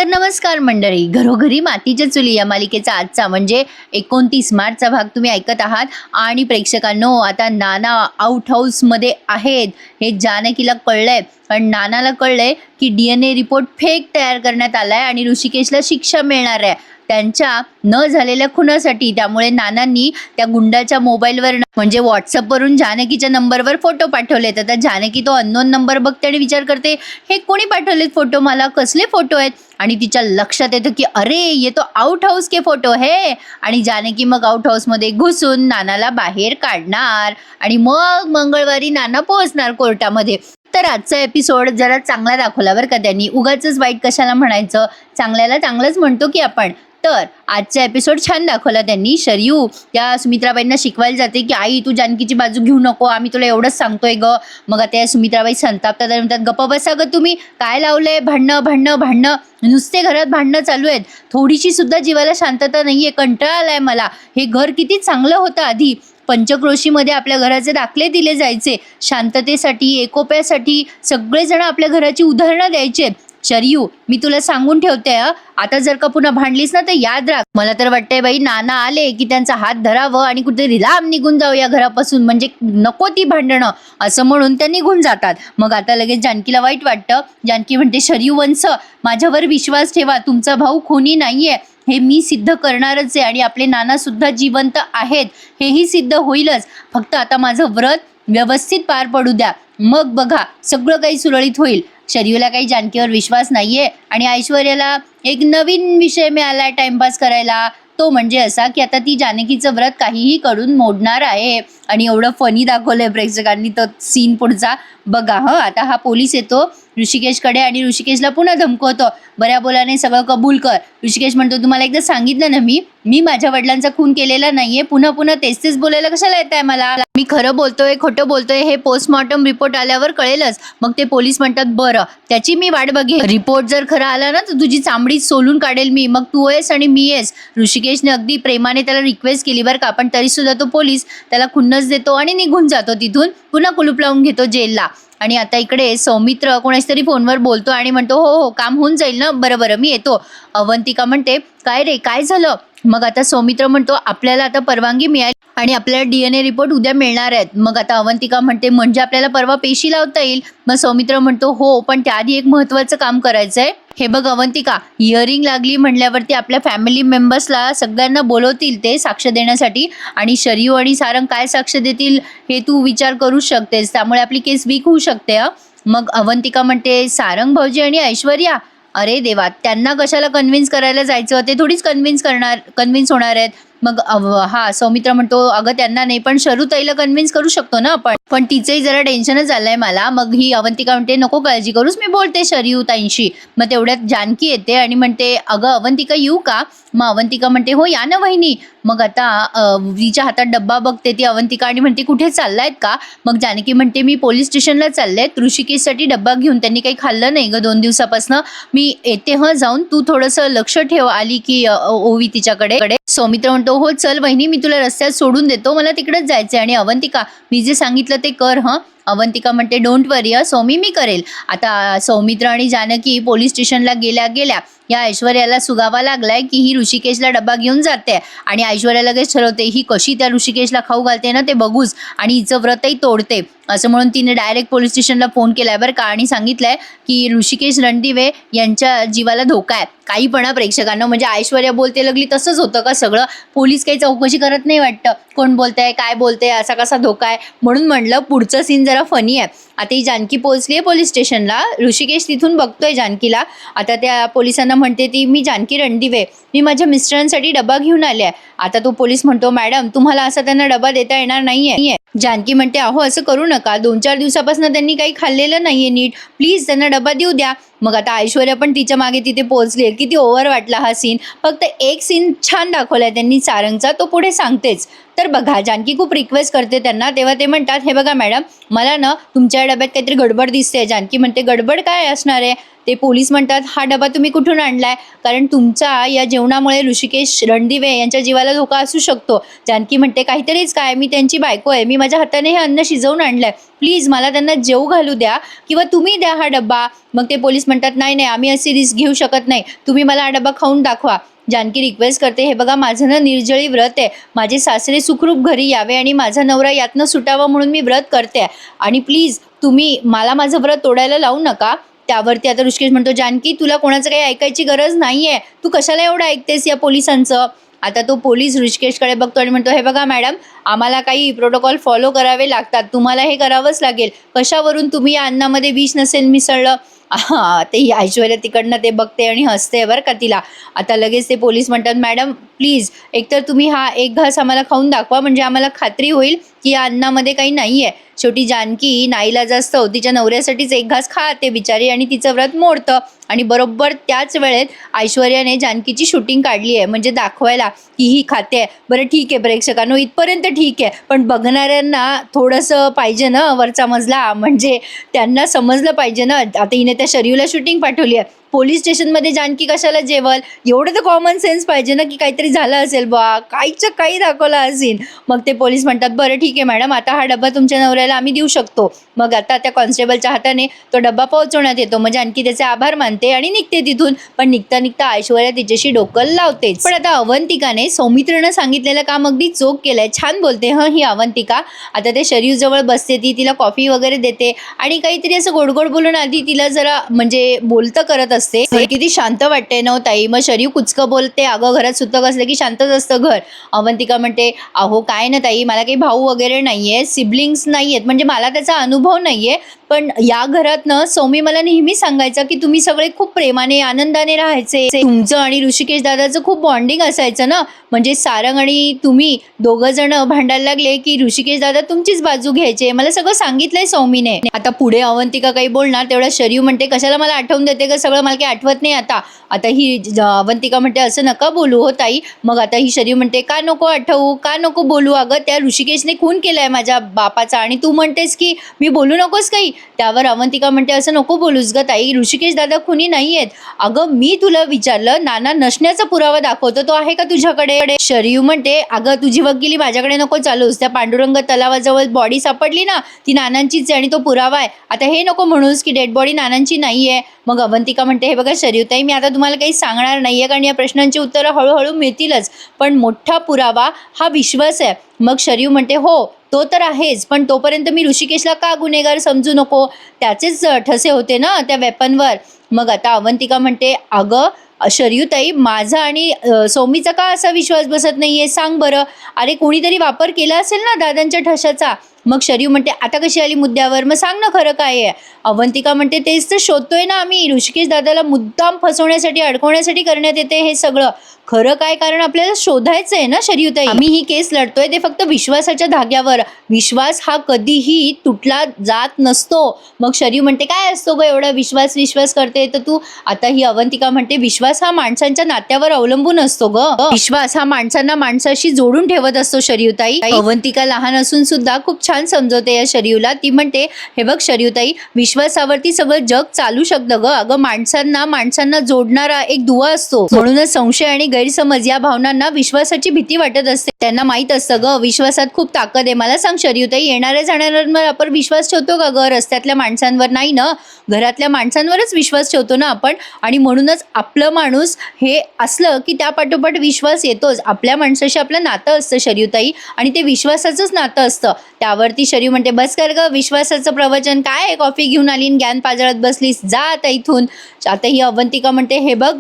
तर नमस्कार मंडळी, घरोघरी मातीच्या चुली या मालिकेचा आजचा म्हणजे 29 मार्चचा भाग तुम्ही ऐकत आहात. आणि प्रेक्षकांनो, आता नाना आउट हाऊसमध्ये आहेत हे जानकीला कळलंय. पण नानाला कळलंय की DNA रिपोर्ट फेक तयार करण्यात आलाय आणि ऋषिकेशला शिक्षा मिळणार आहे त्यांच्या न झालेल्या खुनासाठी. त्यामुळे नानांनी त्या गुंडाच्या मोबाईलवर म्हणजे व्हॉट्सअपवरून जानकीच्या नंबरवर फोटो पाठवलेत. आता जानकी तो अननोन नंबर बघते आणि विचार करते, हे कोणी पाठवलेत फोटो, मला कसले फोटो आहेत. आणि तिच्या लक्षात येतं की अरे ये तो आउट हाऊस के फोटो है. आणि जानकी मग आउट हाऊसमध्ये घुसून नानाला बाहेर काढणार आणि मग मंगळवारी नाना पोहोचणार कोर्टामध्ये. तर आजचा एपिसोड जरा चांगला दाखवला बरं का त्यांनी. उगाचच वाईट कशाला म्हणायचं, चांगल्याला चांगलंच म्हणतो की आपण. तर आजचा एपिसोड छान दाखवला त्यांनी. शरयू त्या सुमित्राबाईंना शिकवायला जाते की आई तू जानकीची बाजू घेऊ नको, आम्ही तुला एवढंच सांगतोय ग. मग आता या सुमित्राबाई संतापतात आणि म्हणतात, गप्प बसा ग तुम्ही, काय लावलंय, भांडणं भांडणं भांडणं, नुसते घरात भांडणं चालू आहेत, थोडीशी सुद्धा जीवाला शांतता नाहीये, कंटाळा आलाय मला. हे घर किती चांगलं होतं आधी, पंचक्रोशीमध्ये आपल्या घराचे दाखले दिले जायचे, शांततेसाठी एकोप्यासाठी सगळेजण आपल्या घराची उदाहरणं द्यायचे. शरयू मी तुला सांगून ठेवते, आता जर का पुन्हा भांडलीस ना तर याद राख. मला तर वाटतंय बाई नाना आले की त्यांचा हात धरावं आणि कुठेतरी लांब निघून जाऊ या घरापासून, म्हणजे नको ती भांडणं, असं म्हणून त्या निघून जातात. मग आता लगेच जानकीला वाईट वाटतं. जानकी म्हणते, शरयू वंश माझ्यावर विश्वास ठेवा, तुमचा भाऊ खुनी नाहीये, हे मी सिद्ध करणारच आहे आणि आपले नाना सुद्धा जिवंत आहेत हेही सिद्ध होईलच. फक्त आता माझं व्रत व्यवस्थित पार पडू द्या, मग बघा सगळं काही सुरळीत होईल. शरयूला काही जानकीवर विश्वास नाहीये आणि ऐश्वर्याला एक नवीन विषय मिळालाय टाइमपास करायला. तो म्हणजे असा की आता ती जानकीचं व्रत काहीही करून मोडणार आहे. आणि एवढं फनी दाखवलंय प्रेक्षकांनी तो सीन पुढचा बघा. आता हा पोलीस येतो ऋषिकेशकडे आणि ऋषिकेशला पुन्हा धमकवतो, बऱ्या बोलाने सगळं कबूल कर. ऋषिकेश म्हणतो, तुम्हाला एकदा सांगितलं ना मी माझ्या वडिलांचा खून केलेला नाहीये, पुन्हा पुन्हा तेच बोलायला कशाला येत आहे मला, मी खरं बोलतोय खोटं बोलतोय हे पोस्टमॉर्टम रिपोर्ट आल्यावर कळेलच. मग ते पोलीस म्हणतात, बरं त्याची मी वाट बघेन, रिपोर्ट जर खरा आला ना तर तुझी चांबडी सोलून काढेल मी, मग तू आहेस आणि मी आहेस. ऋषिकेशने अगदी प्रेमाने त्याला रिक्वेस्ट केली बरं का, पण तरी सुद्धा तो पोलीस त्याला खुन्नस देतो आणि निघून जातो तिथून, पुन्हा कुलूप लावून घेतो जेलला. आणि आता इकडे सौमित्र कोणाच तरी फोनवर बोलतो आणि म्हणतो, हो काम होऊन जाईल ना, बरं मी येतो. अवंतिका म्हणते, काय रे काय झालं. मग आता सौमित्र म्हणतो, आपल्याला आता परवानगी मिळाली आणि आपल्याला DNA रिपोर्ट उद्या मिळणार आहेत. मग आता अवंतिका म्हणते, म्हणजे आपल्याला परवा पेशी लावता येईल. मग सौमित्र म्हणतो, हो पण त्याआधी एक महत्त्वाचं काम करायचंय. हे बघ अवंतिका, हिअरिंग लागली म्हणल्यावरती आपल्या फॅमिली मेंबर्सला सगळ्यांना बोलवतील ते साक्ष देण्यासाठी, आणि शरयू आणि सारंग काय साक्ष देतील हे तू विचार करू शकतेस, त्यामुळे आपली केस वीक होऊ शकते. मग अवंतिका म्हणते, सारंग भाऊजी आणि ऐश्वर्या, अरे देवा, त्यांना कशाला कन्व्हिन्स करायला जायचं, ते थोडीच कन्व्हिन्स होणार आहेत. मग सौमित्र म्हणतो, अगं त्यांना नाही पण शरूताईला कन्व्हिन्स करू शकतो ना आपण, पण तिचंही जरा टेन्शनच झालंय मला. मग ही अवंतिका म्हणते, नको काळजी करूस, मी बोलते शरयूताईंशी. मग तेवढ्यात जानकी येते आणि म्हणते, अगं अवंतिका येऊ का. मग अवंतिका म्हणते, हो या ना वहिनी. मग आता तिच्या हातात डब्बा बघते ती अवंतिका आणि म्हणते, कुठे चाललायत का. मग जानकी म्हणते, मी पोलीस स्टेशनला चालले ऋषिकेशसाठी डब्बा घेऊन, त्यांनी काही खाल्लं नाही ग 2 दिवसापासून, मी येते जाऊन, तू थोडंसं लक्ष ठेव, आली की ओवी तिच्याकडे. सौमित्र म्हणतो, हो चल वहिनी, मी तुला रस्त्यात सोडून देतो, मला तिकडेच जायचंय. आणि अवंतिका, मी जे सांगितलं ते कर अवंतिका म्हणते, डोंट वरी सौमी, मी करेल. आता सौमित्र आणि जानकी पोलीस स्टेशनला गेल्या या ऐश्वर्याला सुगावा लागलाय की ही ऋषिकेशला डब्बा घेऊन जाते. आणि ऐश्वर्या लगेच ठरवते, ही कशी त्या ऋषिकेशला खाऊ घालते ना ते बघूच, आणि हिचं व्रतही तोडते. असं म्हणून तिने डायरेक्ट पोलीस स्टेशनला फोन केलाय बरं का, आणि सांगितलंय की ऋषिकेश रणदिवे यांच्या जीवाला धोका आहे. काही पण प्रेक्षकांना, म्हणजे ऐश्वर्या बोलते लागली तसंच होतं का सगळं, पोलीस काही चौकशी करत नाही वाटतं, कोण बोलतंय काय बोलतंय, असा कसा धोका आहे. म्हणून म्हणलं पुढचं सीन जरा फनी आहे. आता ही जानकी पोहोचली आहे पोलीस स्टेशनला, ऋषिकेश तिथून बघतोय जानकीला. आता त्या पोलिसांना म्हणते ती, मी जानकी रणदिवे, मी माझ्या मिस्टरांसाठी डबा घेऊन आले आहे. आता तो पोलीस म्हणतो, मॅडम तुम्हाला असा त्यांना डबा देता येणार नाहीये. जानकी म्हणते, अहो असं करू नका, 2-4 दिवसापासून त्यांनी काही खाल्लेलं नाहीये नीट, प्लीज त्यांना डबा देऊ द्या. मग आता ऐश्वर्या पण तिच्या मागे तिथे पोहोचली. किती ओव्हर वाटला हा सीन. फक्त एक सीन छान दाखवलाय त्यांनी सारंगचा, तो पुढे सांगतेच. तर बघा, जानकी खूप रिक्वेस्ट करते त्यांना, तेव्हा ते म्हणतात, हे बघा मॅडम, मला ना तुमच्या डब्यात काहीतरी गडबड दिसते. जानकी म्हणते, गडबड काय असणार आहे. ते पोलीस म्हणतात, हा डबा तुम्ही कुठून आणलाय, कारण तुमच्या या जेवणामुळे ऋषिकेश रणदिवे यांच्या जीवाला धोका असू शकतो. जानकी म्हणते, काहीतरीच काय, मी त्यांची बायको आहे, मी माझ्या हाताने हे अन्न शिजवून आणलंय, प्लीज मला त्यांना जेवू घालू द्या किंवा तुम्ही द्या हा डब्बा. मग ते पोलीस म्हणतात नाही नाही आम्ही अशी रिस्क घेऊ शकत नाही, तुम्ही मला हा डबा खाऊन दाखवा. जानकी रिक्वेस्ट करते, हे बघा माझं ना निर्जळी व्रत आहे, माझे सासरे सुखरूप घरी यावे आणि माझा नवरा यातनं सुटावा म्हणून मी व्रत करते आणि प्लीज तुम्ही मला माझं व्रत तोडायला लावू नका. त्यावरती आता ऋषिकेश म्हणतो, जानकी तुला कोणाचं काही ऐकायची गरज नाहीये, तू कशाला एवढं ऐकतेस या पोलिसांचं. आता तो पोलीस ऋषिकेशकडे बघतो आणि म्हणतो, हे बघा मॅडम आम्हाला काही प्रोटोकॉल फॉलो करावे लागतात, तुम्हाला हे करावंच लागेल. कशावरून तुम्ही या अन्नामध्ये विष नसेल मिसळलं. ते ही ऐश्वर्या तिकडनं ते बघते आणि हसते बरं का तिला. आता लगेच ते पोलीस म्हणतात, मॅडम प्लीज एकतर तुम्ही हा एक घास आम्हाला खाऊन दाखवा म्हणजे आम्हाला खात्री होईल की या अन्नामध्ये काही नाही आहे. शेवटी जानकी नाईलाज असतो, तिच्या नवऱ्यासाठीच एक घास खाते बिचारी आणि तिचं व्रत मोडतं. आणि बरोबर त्याच वेळेत ऐश्वर्याने जानकीची शूटिंग काढली आहे म्हणजे दाखवायला की ही खाते. बरं ठीक आहे प्रेक्षकांनो, इथपर्यंत ठीक आहे, पण बघणाऱ्यांना थोडंसं पाहिजे ना वरचा मजला, म्हणजे त्यांना समजलं पाहिजे ना. आता हिने त्या शरीरला शूटिंग पाठवली आहे, पोलीस स्टेशनमध्ये जानकी कशाला जेवल, एवढं तर कॉमन सेन्स पाहिजे ना की काहीतरी झालं असेल बा, काहीच्या काही दाखवलं असेल. मग ते पोलीस म्हणतात, बरं ठीक आहे मॅडम आता हा डब्बा तुमच्या नवऱ्याला आम्ही देऊ शकतो. मग आता त्या कॉन्स्टेबलच्या हाताने तो डब्बा पोहोचवण्यात येतो. मग जानकी त्याचे आभार मानते आणि निघते तिथून. पण निघता निघता ऐश्वर्या तिच्याशी डोकं लावतेच. पण आता अवंतिकाने सौमित्रीनं सांगितलेलं काम अगदी चोख केलंय, छान बोलते ही अवंतिका. आता ते शरीर जवळ बसते, ती तिला कॉफी वगैरे देते आणि काहीतरी असं गोड गोड बोलून आधी तिला जरा म्हणजे बोलतं करत असते. किती शांत वाटते ना ताई. मग शरीर कुचकं बोलते, अगं घरात सुतक असलं की शांतच असतं घर. अवंतिका म्हणते, अहो काय ना ताई, मला काही भाऊ वगैरे नाहीये, सिबलिंग्स नाहीयेत, म्हणजे मला त्याचा अनुभव नाहीये, पण या घरात ना सौमी मला नेहमी सांगायचं की तुम्ही सगळे खूप प्रेमाने आनंदाने राहायचे, तुमचं आणि ऋषिकेश दादाचं खूप बॉन्डिंग असायचं ना, म्हणजे सारंग आणि तुम्ही दोघं जण भांडायला लागले की ऋषिकेश दादा तुमचीच बाजू घ्यायचे, मला सगळं सांगितलंय सौमीने. आता पुढे अवंतिका काही बोलणार तेवढा शरीर म्हणते, कशाला मला आठवून देते का सगळं, मला काही आठवत नाही आता. आता ही अवंतिका म्हणते, असं नका बोलू हो ताई. मग आता ही शरीर म्हणते, का नको आठवू, का नको बोलू, अगं त्या ऋषिकेशने खून केलाय माझ्या बापाचा आणि तू म्हणतेस की मी बोलू नकोस काही. त्यावर अवंतिका म्हणते, असं नको बोलूस ग ताई, ऋषिकेश दादा खुनी नाहीयेत. अगं मी तुला विचारलं, नाना नसण्याचा पुरावा दाखवतो, तो आहे का तुझ्याकडे. शरयू म्हणते, अगं तुझी वकिली माझ्याकडे नको चालूस, त्या पांडुरंग तलावाजवळ बॉडी सापडली ना ती नानांचीच आहे आणि तो पुरावा आहे. आता हे नको म्हणूस की डेड बॉडी नानांची नाहीये. मग अवंतिका म्हणते, हे बघा शरयूताई, मी आता तुम्हाला काही सांगणार नाहीये कारण या प्रश्नांची उत्तरं हळूहळू मिळतीलच, पण मोठा पुरावा हा विश्वास आहे. मग शरयू म्हणते, हो तो तर आहेच, पण तोपर्यंत मी ऋषिकेशला का गुन्हेगार समजू नको, त्याचेच ठसे होते ना त्या वेपनवर. मग आता अवंतिका म्हणते, अगं शरयूताई, माझा आणि सौमीचा का असा विश्वास बसत नाहीये सांग बरं, अरे कोणीतरी वापर केला असेल ना दादांच्या ठशाचा. मग शरयू म्हणते, आता कशी आली मुद्द्यावर, मग सांग ना खरं काय आहे. अवंतिका म्हणते, तेच तर शोधतोय ना आम्ही, ऋषिकेश दादाला मुद्दाम फसवण्यासाठी अडकवण्यासाठी करण्यात येते हे सगळं, खरं काय कारण आपल्याला शोधायचं आहे ना शरयूताई. आम्ही ही केस लढतोय ते फक्त विश्वासाच्या धाग्यावर, विश्वास हा कधीही तुटला जात नसतो. मग शरयू म्हणते, काय असतो ग एवढा विश्वास करते तर तू. आता ही अवंतिका म्हणते, विश्वास हा माणसांच्या नात्यावर अवलंबून असतो ग, विश्वास हा माणसांना माणसाशी जोडून ठेवत असतो शरयूताई. अवंतिका लहान असून सुद्धा खूप छान समजवते या शरयूला. ती म्हणते, हे बघ शरयूताई, विश्वासावरती सगळं जग चालू शकतं ग, अगं माणसांना जोडणारा एक दुवा असतो, म्हणूनच संशय आणि गैरसमज या भावनांना विश्वासाची भीती वाटत असते. त्यांना माहित असतं ग विश्वासात खूप ताकद आहे. मला सांग शरयूताई, येणाऱ्या जाणाऱ्यांवर आपण विश्वास ठेवतो का ग, रस्त्यातल्या माणसांवर नाही ना, घरातल्या माणसांवरच विश्वास ठेवतो ना आपण. आणि म्हणूनच आपलं माणूस हे असलं की त्या पाठोपाठ विश्वास येतोच. आपल्या माणसाशी आपलं नातं असतं शरयूताई, आणि ते विश्वासाचंच नातं असतं. त्यावरती शरयू म्हणते, बस कर ग विश्वासाचं प्रवचन, काय कॉफी घेऊन आली ज्ञान पाजळत बसलीस, जा आता इथून. आता ही अवंतिका म्हणते, हे बघ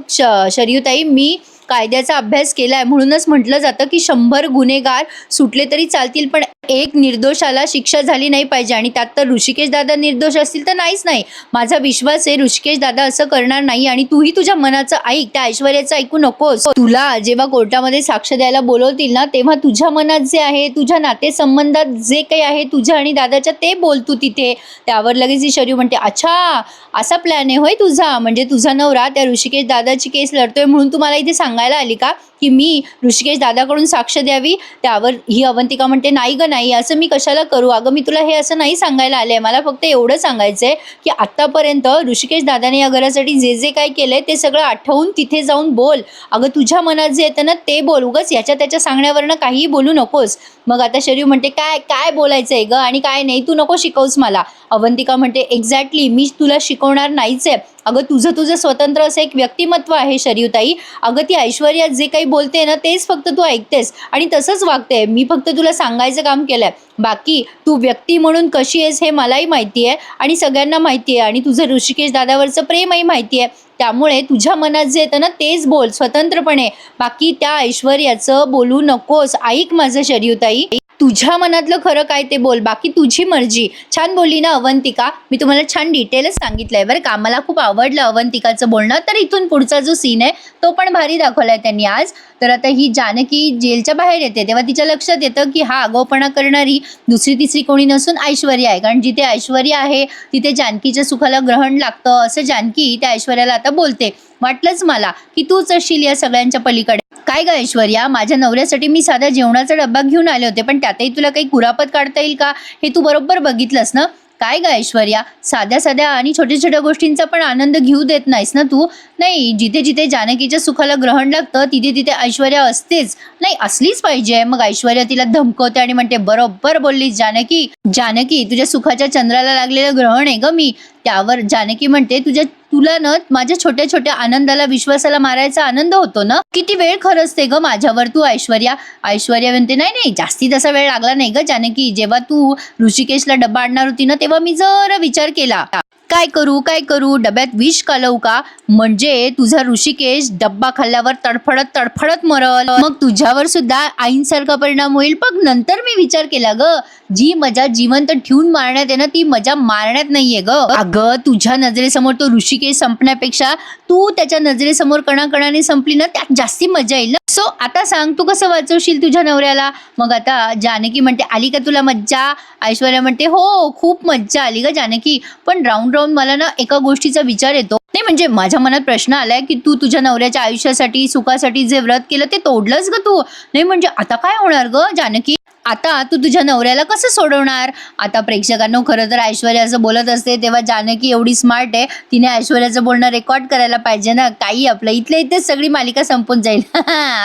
शरयूताई, मी कायद्याचा अभ्यास केलाय, म्हणूनच म्हटलं जातं की 100 गुन्हेगार सुटले तरी चालतील पण एक निर्दोषाला शिक्षा झाली नाही पाहिजे. आणि त्यात तर ऋषिकेश दादा निर्दोष असतील तर नाहीच नाही. माझा विश्वास आहे ऋषिकेश दादा असं करणार नाही, आणि तूही तुझ्या मनाचं ऐक, त्या ऐश्वर्याचं ऐकू नकोस. तुला जेव्हा कोर्टामध्ये साक्ष द्यायला बोलवतील ना तेव्हा तुझ्या मनात जे आहे, तुझ्या नातेसंबंधात जे काही आहे तुझ्या आणि दादाच्या, ते बोल तू तिथे. त्यावर लगेच शरयू म्हणते, अच्छा असा प्लॅन आहे होय तुझा, म्हणजे तुझा नवरा त्या ऋषिकेश दादाची केस लढतोय म्हणून तू मला इथे सांगायला आली का की मी ऋषिकेश दादाकडून साक्ष द्यावी. त्यावर ही अवंतिका म्हणते, नाही ग नाही, असं मी कशाला करू, अगं मी तुला हे असं नाही सांगायला आले, मला फक्त एवढं सांगायचंय की आत्तापर्यंत ऋषिकेश दादाने या घरासाठी जे जे काय केलंय ते सगळं आठवून तिथे जाऊन बोल. अगं तुझ्या मनात जे येतं ना ते बोल, उगाच याच्या त्याच्या सांगण्यावरनं काहीही बोलू नकोस. मग आता शरयू म्हणते, काय काय बोलायचंय ग आणि काय नाही, तू नको शिकवूस मला. अवंतिका म्हणते, एक्झॅक्टली मी तुला शिकवणार नाहीच आहे, अगं तुझं स्वतंत्र असं एक व्यक्तिमत्व आहे शरीरताई. अगं ती ऐश्वर्या जे काही बोलते ना तेच फक्त तू ऐकतेस आणि तसंच वागते. मी फक्त तुला सांगायचं काम केलंय. बाकी तू व्यक्ती म्हणून कशी आहेस हे मलाही माहिती आहे आणि सगळ्यांना माहिती आहे आणि तुझं ऋषिकेश दादावरचं प्रेमही माहिती आहे. त्यामुळे तुझ्या मनात जे येतं ना तेच बोल स्वतंत्रपणे. बाकी त्या ऐश्वर्याचं बोलू नकोस. ऐक माझं शरीरताई. तुझ्या मनातलं खरं काय ते बोल. बाकी तुझी मर्जी. छान बोलली ना अवंतिका. मी तुम्हाला छान डिटेलच सांगितलंय बरं का. मला खूप आवडलं अवंतिकाचं बोलणं. तर इथून पुढचा जो सीन आहे तो पण भारी दाखवलाय त्यांनी आज. तर आता ही जानकी जेलच्या बाहेर येते तेव्हा तिच्या लक्षात येतं की हा आगाऊपणा करणारी दुसरी तिसरी कोणी नसून ऐश्वर्या आहे. कारण जिथे ऐश्वर्या आहे तिथे जानकीच्या सुखाला ग्रहण लागतं असं जानकी त्या ऐश्वर्याला आता बोलते. वाटलंच मला की तूच असशील या सगळ्यांच्या पलीकडे. काय ग ऐश्वर्या, माझ्या नवऱ्यासाठी मी साधा जेवणाचा डब्बा घेऊन आले होते पण त्यातही तुला काही कुरापत काढता येईल का हे तू बरोबर बघितलंस ना. काय ग ऐश्वर्या, साध्या साध्या आणि छोट्या छोट्या गोष्टींचा पण आनंद घेऊ देत नाहीस ना तू. नाही, जिथे जिथे जानकीच्या सुखाला ग्रहण लागतं तिथे तिथे ऐश्वर्या असतेच. नाही, असलीच पाहिजे. मग ऐश्वर्या तिला धमकवते आणि म्हणते बरोबर बोललीस जानकी. जानकी, तुझ्या सुखाच्या चंद्राला लागलेलं ग्रहण आहे ग मी. त्यावर जानकी म्हणते तुला ना माझ्या छोट्या छोट्या आनंदाला विश्वासाला मारायचा आनंद होतो ना. किती वेळ खरचते ग माझ्यावर तू ऐश्वर्या. ऐश्वर्या म्हणते नाही नाही, जास्ती तसा वेळ लागला नाही ग जानकी. जेव्हा तू ऋषिकेशला डब्बा आणणार होती ना तेव्हा मी जरा विचार केला. काय करू डब्यात विष कालवू का म्हणजे तुझा ऋषिकेश डब्बा खाल्ल्यावर तडफडत तडफडत मरल. मग तुझ्यावर सुद्धा आईंसारखा परिणाम होईल. पण नंतर मी विचार केला ग, जी मजा जिवंत ठेवून मारण्यात आहे ना ती मजा मारण्यात नाहीये ग. अगं तुझ्या नजरेसमोर तो ऋषिकेश संपण्यापेक्षा तू त्याच्या नजरेसमोर कणाकणाने संपली ना त्यात जास्ती मजा येईल ना. सो आता सांग तू कसं वाचवशील तुझ्या नवऱ्याला. मग आता जानकी म्हणते आली का तुला मज्जा. ऐश्वर्या म्हणते हो खूप मज्जा आली ग जानकी. पण राऊंड राऊंड मला ना एका गोष्टीचा विचार येतो. नाही म्हणजे माझ्या मनात प्रश्न आलाय की तू तुझ्या नवऱ्याच्या आयुष्यासाठी सुखासाठी जे व्रत केलं ते तोडलंस ग तू. नाही म्हणजे आता काय होणार ग जानकी. आता तू तुझ्या नवऱ्याला कसं सोडवणार. आता प्रेक्षकांनो खरं तर ऐश्वर्या असं बोलत असते तेव्हा जानकी एवढी स्मार्ट आहे तिने ऐश्वर्याचं बोलणं रेकॉर्ड करायला पाहिजे ना. काही आपलं इथल्या इथेच सगळी मालिका संपून जाईल.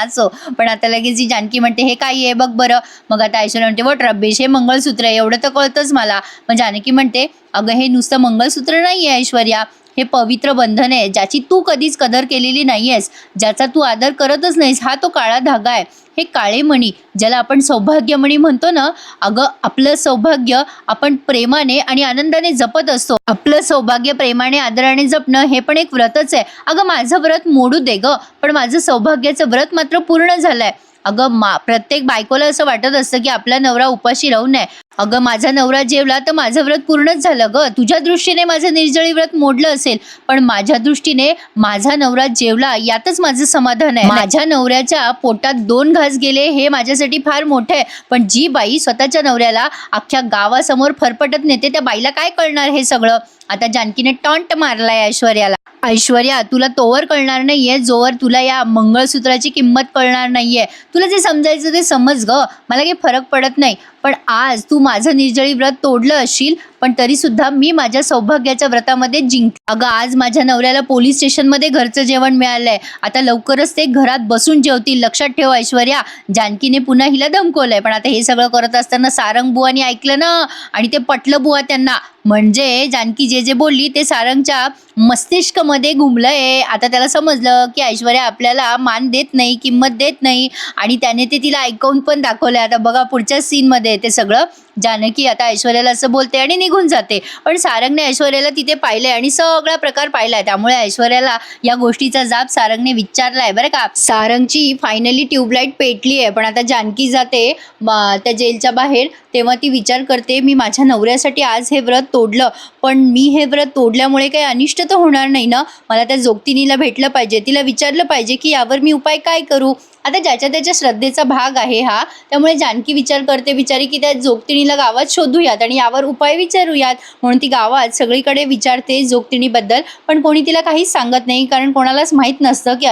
असो पण आता लगेच ही जानकी म्हणते हे काय आहे बघ बरं. मग आता ऐश्वर्या म्हणते वट रब्बेश हे मंगळसूत्र आहे एवढं तर कळतंच मला. मग जानकी म्हणते अगं हे नुसतं मंगळसूत्र नाही आहे ऐश्वर्या, हे पवित्र बंधन आहे ज्याची तू कधीच कदर केलेली नाहीयेस, ज्याचा तू आदर करतच नाहीस. हा तो काळा धागा आहे. हे काळे मणी ज्याला आपण सौभाग्यमणी म्हणतो ना. अगं आपलं सौभाग्य आपण प्रेमाने आणि आनंदाने जपत असतो. आपलं सौभाग्य प्रेमाने आदराने जपणं हे पण एक व्रतच आहे. अगं माझं व्रत मोडू दे ग पण माझं सौभाग्याचं व्रत मात्र पूर्ण झालंय. अगं प्रत्येक बायकोला असं वाटत असतं की आपला नवरा उपाशी राहू नये. अगं माझा नवरा जेवला तर माझं व्रत पूर्णच झालं ग. तुझ्या दृष्टीने माझं निर्जळी व्रत मोडलं असेल पण माझ्या दृष्टीने माझा नवरा जेवला यातच माझं समाधान आहे. माझ्या नवऱ्याच्या पोटात 2 घास गेले हे माझ्यासाठी फार मोठं आहे. पण जी बाई स्वतःच्या नवऱ्याला अख्ख्या गावासमोर फरफटत नेते त्या बाईला काय कळणार हे सगळं. आता जानकीने टॉन्ट मारलाय ऐश्वर्याला. ऐश्वर्या तुला तोवर कळणार नाहीये जोवर तुला या मंगळसूत्राची किंमत कळणार नाहीये. तुला जे समजायचं ते समज ग, मला काही फरक पडत नाही. पण आज तू माझं निर्जळी व्रत तोडलं असशील पण तरी सुद्धा मी माझ्या सौभाग्याच्या व्रतामध्ये जिंकले. अगं आज माझ्या नवऱ्याला पोलीस स्टेशनमध्ये घरचं जेवण मिळालंय. आता लवकरच ते घरात बसून जेवतील. लक्षात ठेव ऐश्वर्या. जानकीने पुन्हा हिला धमकवलंय. पण आता हे सगळं करत असताना सारंग बुवानी ऐकलं ना आणि ते पटलं बुवा त्यांना. म्हणजे जानकी जे जे बोलली ते सारंगच्या मस्तिष्कमध्ये घुमलंय. आता त्याला समजलं की ऐश्वर्या आपल्याला मान देत नाही, किंमत देत नाही आणि त्याने ते तिला ऐकवून पण दाखवलंय. आता बघा पुढच्या सीनमध्ये ते सगळं. जानकी आता ऐश्वर्याला असं बोलते आणि निघून जाते. पण सारंगने ऐश्वर्याला तिथे पाहिलंय आणि सगळा प्रकार पाहिलाय. त्यामुळे ऐश्वर्याला या गोष्टीचा जाब सारंगने विचारलाय बरं का. सारंगची फायनली ट्यूबलाईट पेटली आहे. पण आता जानकी जाते त्या जेलच्या बाहेर तेव्हा ती विचार करते मी माझ्या नवऱ्यासाठी आज हे व्रत तोडलं पण मी हे व्रत तोडल्यामुळे काही अनिष्ट तर होणार नाही ना. मला त्या जोगतिनीला भेटलं पाहिजे, तिला विचारलं पाहिजे की यावर मी उपाय काय करू. आता ज्याच्या त्याच्या श्रद्धेचा भाग आहे हा. त्यामुळे जानकी विचार करते बिचारी की त्या जोगतिणीला गावात शोधूयात आणि यावर उपाय विचारूयात. म्हणून ती गावात सगळीकडे विचारते जोगतिणीबद्दल पण कोणी तिला काहीच सांगत नाही. कारण कोणालाच माहीत नसतं की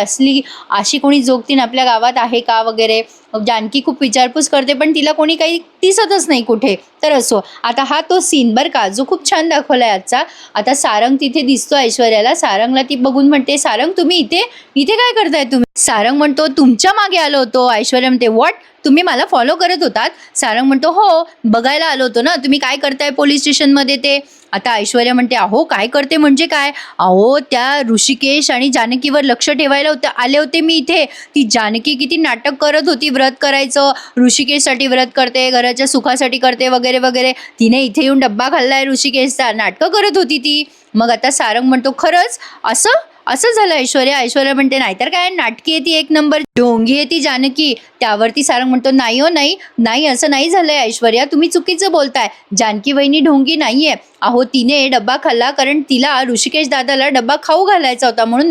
अशी कोणी जोगतीण आपल्या गावात आहे का वगैरे. जानकी खूप विचारपूस करते पण तिला कोणी काही दिसतच नाही कुठे. तर असो आता हा तो सीन बरं का जो खूप छान दाखवलाय आजचा. आता सारंग तिथे दिसतो ऐश्वर्याला. सारंगला ती बघून म्हणते सारंग तुम्ही इथे काय करताय तुम्ही. सारंग म्हणतो तुमच्या मागे आलो होतो. ऐश्वर्या म्हणते व्हॉट तुम्ही मला फॉलो करत होतात? सारंग म्हणतो हो, बघायला आलो होतो ना तुम्ही काय करताय पोलीस स्टेशनमध्ये ते. आता ऐश्वर्या म्हणते अहो काय करते म्हणजे काय, अहो त्या ऋषिकेश आणि जानकीवर लक्ष ठेवायला आले होते मी इथे. ती जानकी किती नाटक करत होती व्रत करायचं, ऋषिकेशसाठी व्रत करते, घराच्या सुखासाठी करते वगैरे वगैरे. तिने इथे येऊन डब्बा खाल्लाय ऋषिकेशचा, नाटकं करत होती ती. मग आता सारंग म्हणतो खरंच असं असं झालं ऐश्वर्या. ऐश्वर्या म्हणते नाहीतर काय, नाटकी आहे ती एक नंबर, ढोंगी आहे ती जानकी. त्यावरती सारंग म्हणतो नाही हो नाही नाही, असं नाही झालंय ऐश्वर्या, तुम्ही चुकीचं बोलताय. जानकी वहिनी ढोंगी नाहीये. अहो तिने डब्बा खाल्ला कारण तिला ऋषिकेश दादाला डब्बा खाऊ घालायचा होता, म्हणून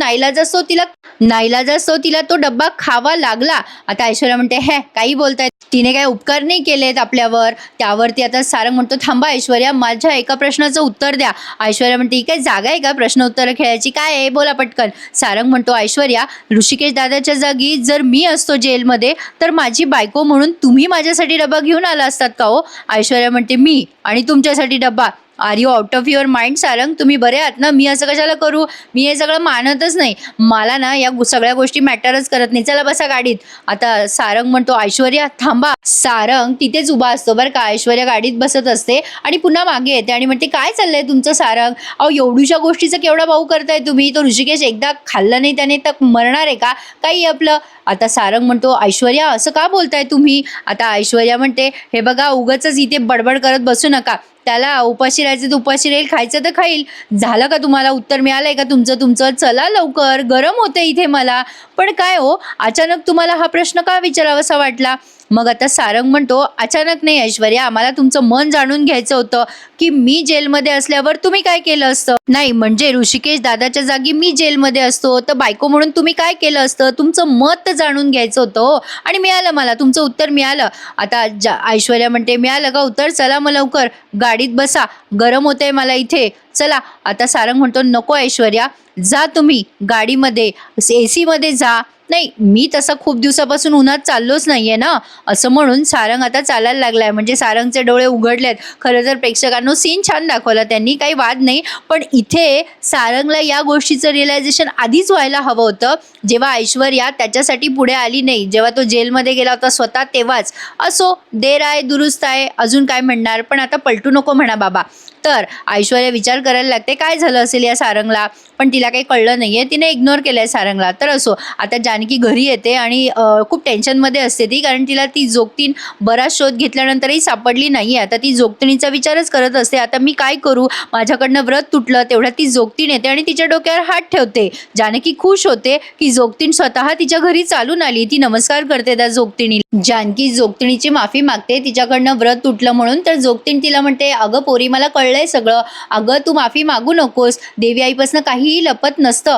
नाईलाजास्तव तिला तो डब्बा खावा लागला. आता ऐश्वर्या म्हणते हे काही बोलतायत, तिने काय उपकार नाही केलेत आपल्यावर. त्यावरती आता सारंग म्हणतो थांबा ऐश्वर्या, माझ्या एका प्रश्नाचं उत्तर द्या. ऐश्वर्या म्हणते ही काय जागा आहे का प्रश्न उत्तर खेळायची, काय आहे बोला पटकन. सारंग म्हणतो ऐश्वर्या, ऋषिकेश दादाच्या जागी जर मी असतो जेलमध्ये तर माझी बायको म्हणून तुम्ही माझ्यासाठी डब्बा घेऊन आला असतात का हो. ऐश्वर्या म्हणते मी आणि तुमच्यासाठी डब्बा, are you out of your mind Sarang, तुम्ही बरे आहात ना, मी असं कशाला करू, मी हे सगळं मानतच नाही, मला ना या सगळ्या गोष्टी मॅटरच करत नाही, चला बसा गाडीत. आता सारंग म्हणतो ऐश्वर्या थांबा. सारंग तिथेच उभा असतो बरं का, ऐश्वर्या गाडीत बसत असते आणि पुन्हा मागे येते आणि म्हणते काय चाललंय तुमचं सारंग, अहो एवढ्याशा गोष्टीचा केवढा भाऊ करताय तुम्ही, तो ऋषिकेश एकदा खाल्लं नाही त्याने तर मरणार आहे का काही आपलं. आता सारंग म्हणतो ऐश्वर्या असं का बोलताय तुम्ही. आता ऐश्वर्या म्हणते हे बघा उगाचच इथे बडबड करत बसू नका, त्याला उपाशी राहायचं तर उपाशी राहील, खायचं तर खाईल. झालं का तुम्हाला उत्तर मिळालंय का तुमचं, चला लवकर गरम होते इथे मला. पण काय हो अचानक तुम्हाला हा प्रश्न का विचारावासा वाटला. मग आता सारंग म्हणतो अचानक नाही ऐश्वर्या, आम्हाला तुमचं मन जाणून घ्यायचं होतं की मी जेलमध्ये असल्यावर तुम्ही काय केलं असतं. नाही म्हणजे ऋषिकेश दादाच्या जागी मी जेलमध्ये असतो तर बायको म्हणून तुम्ही काय केलं असतं, तुमचं मत तर जाणून घ्यायचं होतं हो. आणि मिळालं, मला तुमचं उत्तर मिळालं. आता ऐश्वर्या म्हणते मिळालं का उत्तर, चला मग लवकर गाडीत बसा, गरम होतंय मला इथे, चला. आता सारंग म्हणतो नको ऐश्वर्या, जा तुम्ही गाडीमध्ये AC मध्ये जा. नाही मी तसं खूप दिवसापासून उन्हात चाललोच नाहीये ना, असं म्हणून सारंग आता चालायला लागलाय. म्हणजे सारंगचे डोळे उघडलेत. खरं तर प्रेक्षकांनो सीन छान दाखवला त्यांनी, काही वाद नाही, पण इथे सारंगला या गोष्टीचं रिअलायझेशन आधीच व्हायला हवं होतं जेव्हा ऐश्वर्या त्याच्यासाठी पुढे आली नाही, जेव्हा तो जेलमध्ये गेला होता स्वतः तेव्हाच. असो देर आहे दुरुस्त आहे, अजून काय म्हणणार, पण आता पलटू नको म्हणा बाबा. तर ऐश्वर्या विचार करायला लागते काय झालं असेल या सारंगला, पण तिला काही कळलं नाहीये, तिने इग्नोर केलंय सारंगला. तर असो आता जानकी घरी येते आणि खूप टेन्शनमध्ये असते ती, कारण तिला ती जोगतीन बराच शोध घेतल्यानंतरही सापडली नाहीये. आता ती जोगतिणीचा विचारच करत असते, आता मी काय करू, माझ्याकडनं व्रत तुटलं. तेवढ्यात ती जोगतीण येते आणि तिच्या डोक्यावर हात ठेवते. जानकी खुश होते की जोगतीण स्वतः तिच्या घरी चालून आली. ती नमस्कार करते त्या जोगतिणीला. जानकी जोगतिणीची माफी मागते तिच्याकडनं व्रत तुटलं म्हणून. तर जोगतीण तिला म्हणते अगं पोरी मला कळलंय सगळं, अगं तू माफी मागू नकोस, देवी आईपासून काहीही लपत नसतं,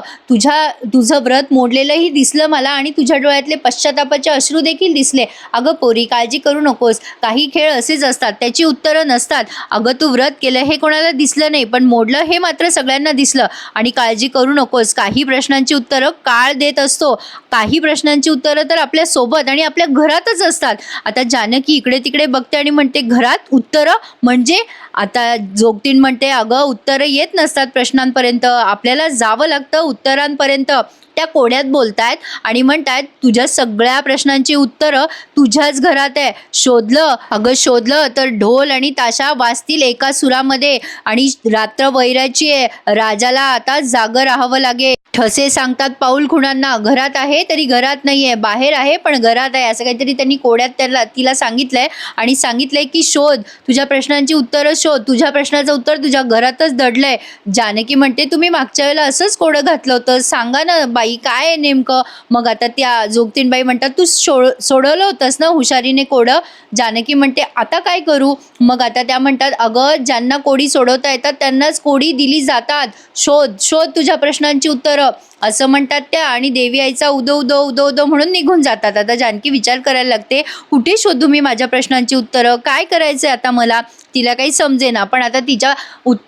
तुझं व्रत मोडलेलंही दिसलं मला आणि तुझ्या डोळ्यातले पश्चातापाचे अश्रू देखील दिसले. अगं पोरी काळजी करू नकोस, काही खेळ असेच असतात, त्याची उत्तरं नसतात. अगं तू व्रत केलं हे कोणाला दिसलं नाही, पण मोडलं हे मात्र सगळ्यांना दिसलं. आणि काळजी करू नकोस, काही प्रश्नांची उत्तरं काळ देत असतो, काही प्रश्नांची उत्तरं तर आपल्या सोबत आणि आपल्या घरातच असतात. आता जानकी इकडे तिकडे बघते आणि म्हणते घरात उत्तरं म्हणजे. आता जोगतीण म्हणते अगं उत्तरं येत नसतात प्रश्नांपर्यंत, आपल्याला जावं लागतं उत्तरांपर्यंत. त्या कोड्यात बोलतायत आणि म्हणतायत तुझ्या सगळ्या प्रश्नांची उत्तरं तुझ्याच घरात आहे, शोधलं अगं शोधलं तर ढोल आणि ताशा वाजतील एका सुरामध्ये. आणि रात्र वैराची आहे, राजाला आता जागं राहावं लागेल. ठसे सांगतात पाऊल खुणांना, घरात आहे तरी घरात नाहीये, बाहेर आहे पण घरात आहे, असं काहीतरी त्यांनी कोड्यात तिला सांगितलंय. आणि सांगितलंय की शोध तुझ्या प्रश्नांची उत्तरं शोध, तुझ्या प्रश्नाचं उत्तर तुझ्या घरातच दडलंय. जानकी म्हणते तुम्ही मागच्या वेळेला असंच कोडं घातलं होतं, सांगा ना बाई काय आहे नेमकं. मग आता त्या जोगतीणबाई म्हणतात तू सोडवलं होतंस ना हुशारीने कोडं. जानकी म्हणते आता काय करू. मग आता त्या म्हणतात अगं ज्यांना कोडी सोडवता येतात त्यांनाच कोडी दिली जातात, शोध तुझ्या प्रश्नांची उत्तरं, असं म्हणतात त्या. आणि देवी आईचा उदो उदो उदो उदो म्हणून निघून जातात. आता जानकी विचार करायला लागते कुठे शोधू मी माझ्या प्रश्नांची उत्तरं, काय करायचंय आता मला, तिला काही समजेना. पण आता तिच्या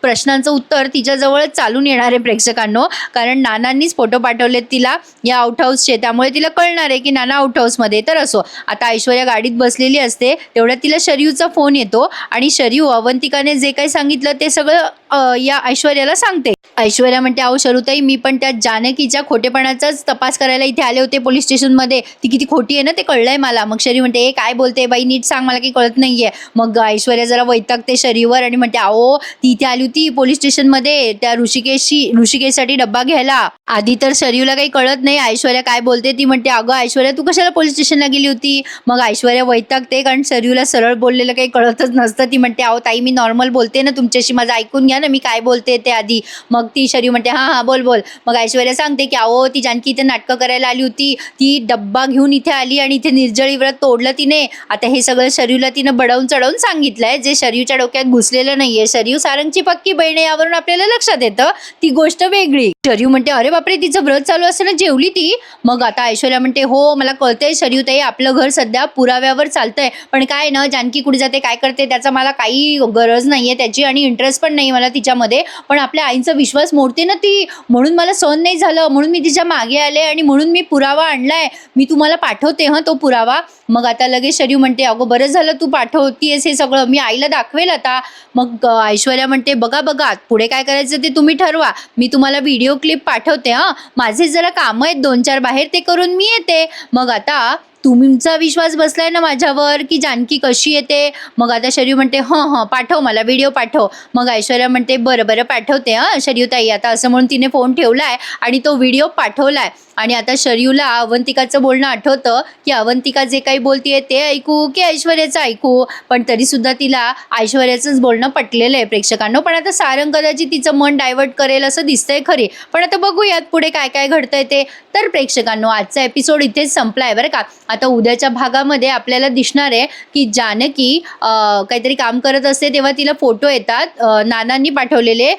प्रश्नांचं उत्तर तिच्याजवळच चालून येणार आहे प्रेक्षकांनो, कारण नानांनीच फोटो पाठवलेत तिला या आउट हाऊसचे, त्यामुळे तिला कळणार आहे की नाना आउट हाऊसमध्ये. तर असो आता ऐश्वर्या गाडीत बसलेली असते, तेवढ्यात तिला शरयूचा फोन येतो आणि शरयू अवंतिकाने जे काही सांगितलं ते सगळं या ऐश्वर्याला सांगते. ऐश्वर्या म्हणते अहो शरूताई मी पण त्या जानकी जानकीच्या खोटेपणाचाच तपास करायला इथे आले होते पोलीस स्टेशनमध्ये. ती किती खोटी आहे ना ते कळलंय मला. मग शरी म्हणते, "ए काय बोलते बाई, नीट सांग, मला काही कळत नाहीये." मग ऐश्वर्या जरा वैतागते शरीवर आणि म्हणते, "अहो ती इथे आली होती पोलीस स्टेशनमध्ये त्या ऋषिकेशसाठी डब्बा घ्यायला." आधी तर शरीला काही कळत नाही ऐश्वर्या काय बोलते. ती म्हणते, "अगं ऐश्वर्या, तू कशाला पोलीस स्टेशनला गेली होती?" मग ऐश्वर्या वैतागते कारण शरीला सरळ बोललेलं काही कळतच नसतं. ती म्हणते, "अहो ताई, मी नॉर्मल बोलते ना तुमच्याशी, माझं ऐकून घ्या ना, मी काय बोलते ते आधी." मग ती शरी म्हणते, "हां हां, बोल बोल." मग ऐश्वर्या सांगते की अहो ती जानकी इथे नाटकं करायला आली होती, ती डब्बा घेऊन इथे आली आणि इथे निर्जळी व्रत तोडलं तिने. आता हे सगळं शरीला तिनं बडवून चढवून सांगितलंय, जे शरीच्या डोक्यात घुसलेलं नाहीये. शरीव सारंगची पक्की बहीण आहे यावरून आपल्याला लक्षात येतं, ती गोष्ट वेगळी. शरीव म्हणते, "अरे बापरे, तिचं व्रत चालू असताना जेवली ती?" मग आता ऐश्वर्या म्हणते, "हो मला कळतंय शरीव ताई, आपलं घर सध्या पुराव्यावर चालतंय, पण काय ना जानकी कुठे जाते काय करते त्याचा मला काही गरज नाहीये त्याची आणि इंटरेस्ट पण नाही मला तिच्यामध्ये, पण आपल्या आईचा विश्वास मोडते ना ती, म्हणून मला सहन नाही झालं, म्हणून मी तिच्या मागे आले आणि म्हणून मी पुरावा आणलाय. मी तुम्हाला पाठवते तो पुरावा." मग आता लगेच शरीव म्हणते, "अगं बरं झालं तू पाठवतीयस हे सगळं, मी आईला दाखवेल आता." मग ऐश्वर्या म्हणते, "बघा बघा पुढे काय करायचं ते तुम्ही ठरवा, मी तुम्हाला व्हिडिओ क्लिप पाठवते. माझे जरा कामं आहेत 2-4 बाहेर, ते करून मी येते." मग आता तुमचा विश्वास बसलाय ना माझ्यावर की जानकी कशी येते. मग आता शरीव म्हणते, "हं पाठव, मला व्हिडिओ पाठव." मग ऐश्वर्या म्हणते, "बरं बरं पाठवते शरीव ताई." आता असं म्हणून तिने फोन ठेवलाय आणि तो व्हिडिओ पाठवलाय. आणि आता शरीवला अवंतिकाचं बोलणं आठवतं की अवंतिका जे काही बोलतीये ते ऐकू की ऐश्वर्याचं ऐकू, पण तरी सुद्धा तिला ऐश्वर्याचंच बोलणं पटलेलं आहे प्रेक्षकांनो. पण आता सारंग कदाचित तिचं मन डायव्हर्ट करेल असं दिसतंय खरे, पण आता बघूयात पुढे काय काय घडतंय ते. तर प्रेक्षकांनो आजचा एपिसोड इथेच संपलाय बरं का. आता उद्याच्या भागामध्ये आपल्याला दिसणार आहे की जानकी काहीतरी काम करत असते तेव्हा तिला फोटो येतात नानांनी पाठवलेले.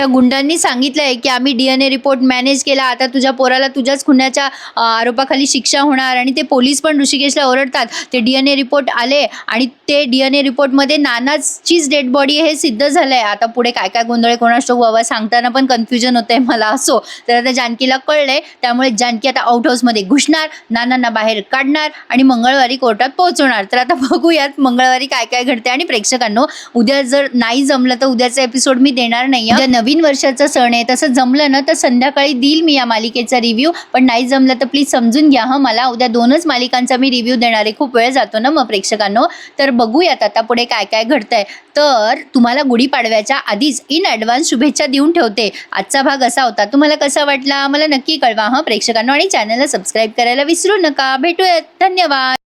गुंडांनी सांगितलंय की आम्ही DNA रिपोर्ट मॅनेज केला, आता तुझ्या पोराला तुझ्याच खुनाच्या आरोपाखाली शिक्षा होणार. आणि ते पोलीस पण ऋषिकेशला ओरडतात. ते DNA रिपोर्ट आले आणि ते DNA रिपोर्टमध्ये नानाचीच डेड बॉडी हे सिद्ध झालंय. आता पुढे काय काय गोंधळ कोणास ठाऊक बाबा, सांगताना पण कन्फ्युजन होतंय मला. असो, तर आता जानकीला कळलंय, त्यामुळे जानकी आता आउट हाऊसमध्ये घुसणार, नानांना बाहेर काढणार आणि मंगळवारी कोर्टात पोहोचवणार. तर आता बघूयात मंगळवारी काय काय घडते. आणि प्रेक्षकांनो उद्या जर नाही जमलं तर उद्याचा एपिसोड मी देणार नाही. उद्या नवीन वर्षाचा सण आहे, तसं जमलं ना तर संध्याकाळी देईल मी या मालिकेचा रिव्ह्यू, पण नाही जमलं तर प्लीज समजून घ्या मला. उद्या 2च मालिकांचा मी रिव्ह्यू देणार आहे, खूप वेळ जातो ना मग प्रेक्षकांनो. तर बघूयात आता पुढे काय काय घडतंय. तर तुम्हाला गुढीपाडव्याच्या आधीच इन ॲडव्हान्स शुभेच्छा देऊन ठेवते. आजचा भाग असा होता, तुम्हाला कसा वाटला मला नक्की कळवा प्रेक्षकांनो, आणि चॅनलला सबस्क्राईब करायला विसरू नका. भेटूयात, धन्यवाद.